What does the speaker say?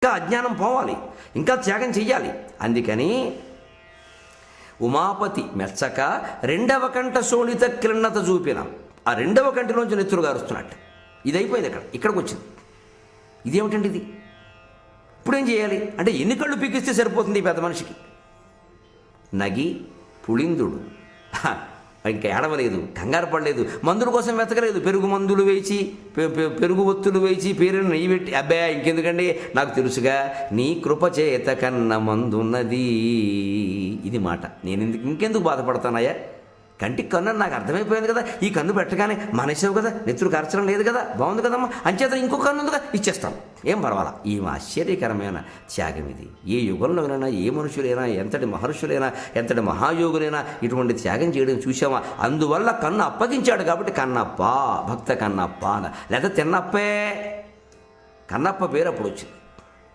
ఇంకా అజ్ఞానం పోవాలి, ఇంకా త్యాగం చెయ్యాలి. అందుకని ఉమాపతి మెచ్చక రెండవ కంట శోణిత క్లిన్నత చూపిన ఆ రెండవ కంటిలోంచి నెత్తురు గారుస్తున్నట్టు. ఇది అయిపోయింది. ఇక్కడికి వచ్చింది. ఇదేమిటండి ఇది? ఇప్పుడేం చేయాలి అంటే ఎన్ని కళ్ళు పీకిస్తే సరిపోతుంది ఈ పెద్ద మనిషికి? నగి పుళిందుడు ఇంకా ఏడవలేదు, కంగారు పడలేదు, మందుల కోసం వెతకలేదు. పెరుగు మందులు వేచి పెరుగు ఒత్తులు వేచి పేరుని నెయ్యి పెట్టి అబ్బా ఇంకెందుకండి, నాకు తెలుసుగా నీ కృపచేత కన్న మందున్నది. ఇది మాట. నేను ఇంకెందుకు బాధపడతానయ్యా? కంటికి కన్ను నాకు అర్థమైపోయింది కదా. ఈ కన్ను పెట్టగానే మనసేవు కదా, నెత్తురు కార్చడం లేదు కదా, బాగుంది కదమ్మా, అంచేత ఇంకో కన్ను ఉందిగా ఇచ్చేస్తాను, ఏం పర్వాలా. ఈ ఆశ్చర్యకరమైన త్యాగం ఇది. ఏ యుగంలోనైనా ఏ మనుషులైనా, ఎంతటి మహర్షులైనా, ఎంతటి మహాయోగులైనా ఇటువంటి త్యాగం చేయడం చూసామా? అందువల్ల కన్ను అప్పగించాడు కాబట్టి కన్నప్ప, భక్త కన్నప్ప లేదా తిన్నప్పే. కన్నప్ప పేరు అప్పుడు వచ్చింది.